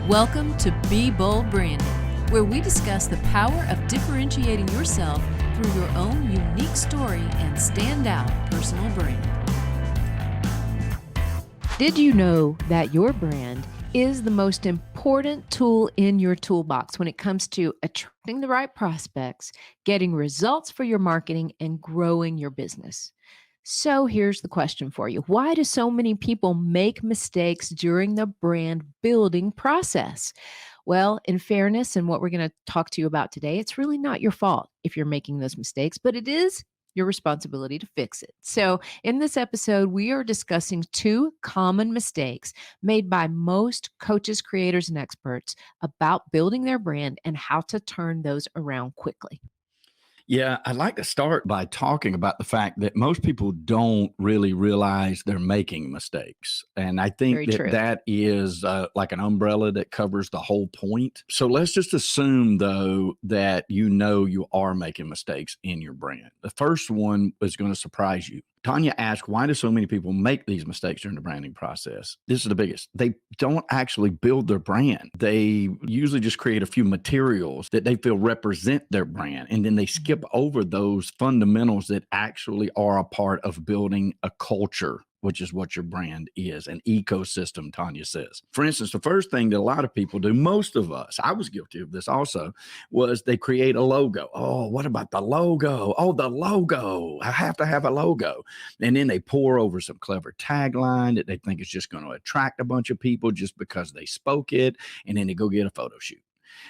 Welcome to Be Bold Branding, where we discuss the power of differentiating yourself through your own unique story and standout personal brand. Did you know that your brand is the most important tool in your toolbox when it comes to attracting the right prospects, getting results for your marketing, and growing your business? So here's the question for you. Why do so many people make mistakes during the brand building process? Well, in fairness, and what we're going to talk to you about today, it's really not your fault if you're making those mistakes, but it is your responsibility to fix it. So, in this episode, we are discussing two common mistakes made by most coaches, creators, and experts about building their brand and how to turn those around quickly. Yeah, I'd like to start by talking about the fact that most people don't really realize they're making mistakes. And I think Very true. that is like an umbrella that covers the whole point. So let's just assume, though, that you are making mistakes in your brand. The first one is going to surprise you. Tanya asked, why do so many people make these mistakes during the branding process? This is the biggest. They don't actually build their brand. They usually just create a few materials that they feel represent their brand. And then they skip over those fundamentals that actually are a part of building a culture, which is what your brand is, an ecosystem, Tanya says. For instance, the first thing that a lot of people do, most of us, I was guilty of this also, was they create a logo. Oh, what about the logo? Oh, the logo. I have to have a logo. And then they pour over some clever tagline that they think is just going to attract a bunch of people just because they spoke it. And then they go get a photo shoot.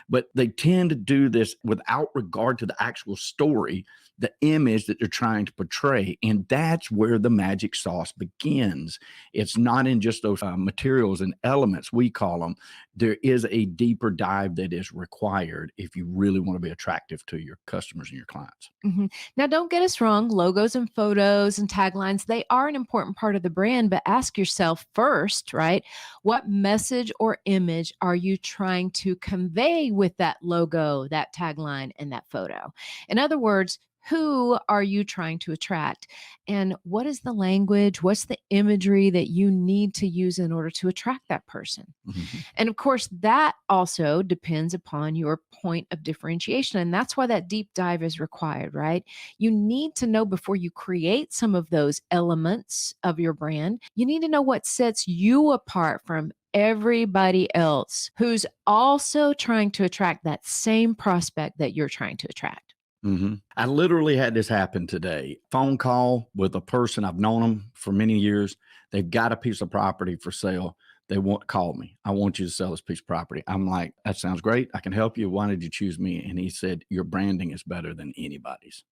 But they tend to do this without regard to the actual story, the image that they're trying to portray. And that's where the magic sauce begins. It's not in just those materials and elements, we call them. There is a deeper dive that is required if you really want to be attractive to your customers and your clients. Now, don't get us wrong. Logos and photos and taglines, they are an important part of the brand, but ask yourself first, right? What message or image are you trying to convey with that logo, that tagline, and that photo? In other words, who are you trying to attract? And what is the language? What's the imagery that you need to use in order to attract that person? Mm-hmm. And of course, that also depends upon your point of differentiation. And that's why that deep dive is required, right? You need to know before you create some of those elements of your brand, you need to know what sets you apart from everybody else who's also trying to attract that same prospect that you're trying to attract. I literally had this happen today. Phone call with a person. I've known them for many years. They've got a piece of property for sale. They want to call me. I want you to sell this piece of property. I'm like, that sounds great. I can help you. Why did you choose me? And he said, your branding is better than anybody's.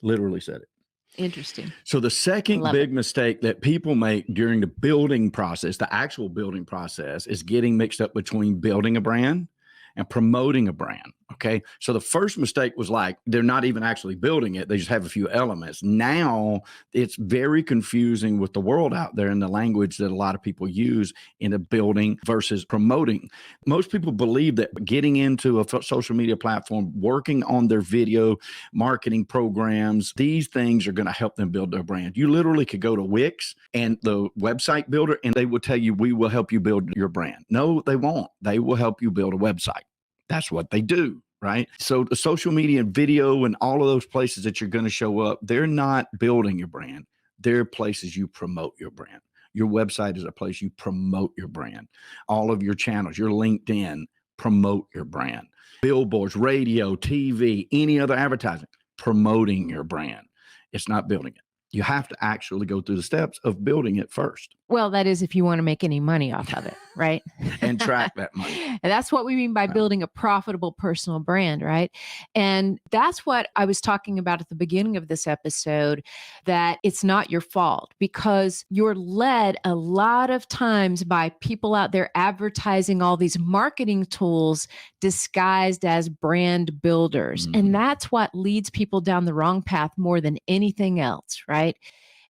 Literally said it. Interesting. So the second big mistake that people make during the building process, the actual building process, is getting mixed up between building a brand and promoting a brand. Okay. So the first mistake was like, they're not even actually building it. They just have a few elements. Now it's very confusing with the world out there and the language that a lot of people use in the building versus promoting. Most people believe that getting into a social media platform, working on their video marketing programs, these things are going to help them build their brand. You literally could go to Wix and the website builder, and they will tell you, we will help you build your brand. No, they won't. They will help you build a website. That's what they do, right? So the social media and video and all of those places that you're going to show up, they're not building your brand. They're places you promote your brand. Your website is a place you promote your brand. All of your channels, your LinkedIn, promote your brand. Billboards, radio, TV, any other advertising, promoting your brand. It's not building it. You have to actually go through the steps of building it first. Well, that is if you want to make any money off of it, right? And track that money. And that's what we mean by building a profitable personal brand, right? And that's what I was talking about at the beginning of this episode, that it's not your fault because you're led a lot of times by people out there advertising all these marketing tools disguised as brand builders. And that's what leads people down the wrong path more than anything else, right?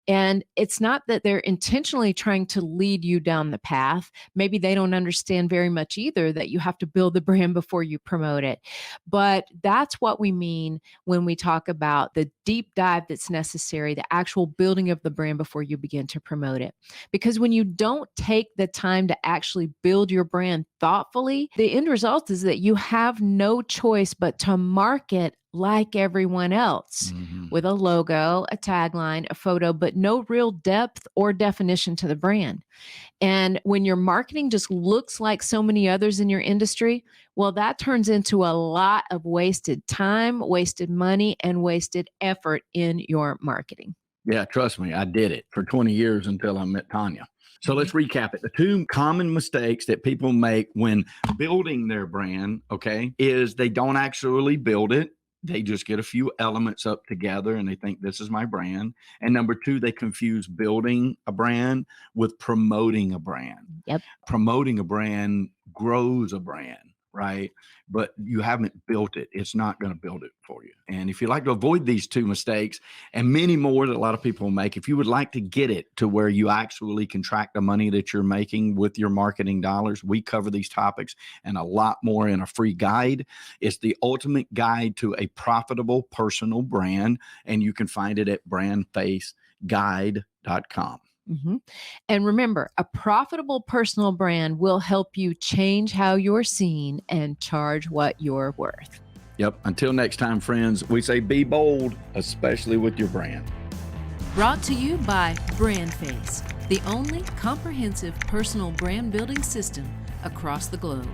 And it's not that they're intentionally trying to lead you down the path. Maybe they don't understand very much either that you have to build the brand before you promote it. But that's what we mean when we talk about the deep dive that's necessary, the actual building of the brand before you begin to promote it. Because when you don't take the time to actually build your brand thoughtfully, the end result is that you have no choice but to market like everyone else Mhm. with a logo, a tagline, a photo, but no real depth or definition to the brand. And when your marketing just looks like so many others in your industry, well, that turns into a lot of wasted time, wasted money, and wasted effort in your marketing. Yeah, trust me, I did it for 20 years until I met Tanya. So let's recap it. The two common mistakes that people make when building their brand, okay, is they don't actually build it. They just get a few elements up together and they think this is my brand. And number two, they confuse building a brand with promoting a brand. Yep. Promoting a brand grows a brand, right? But you haven't built it. It's not going to build it for you. And if you like to avoid these two mistakes and many more that a lot of people make, if you would like to get it to where you actually can track the money that you're making with your marketing dollars, we cover these topics and a lot more in a free guide. It's the ultimate guide to a profitable personal brand, and you can find it at brandfaceguide.com. Mm-hmm. And remember, a profitable personal brand will help you change how you're seen and charge what you're worth. Yep. Until next time, friends, we say be bold, especially with your brand. Brought to you by BrandFace, the only comprehensive personal brand building system across the globe.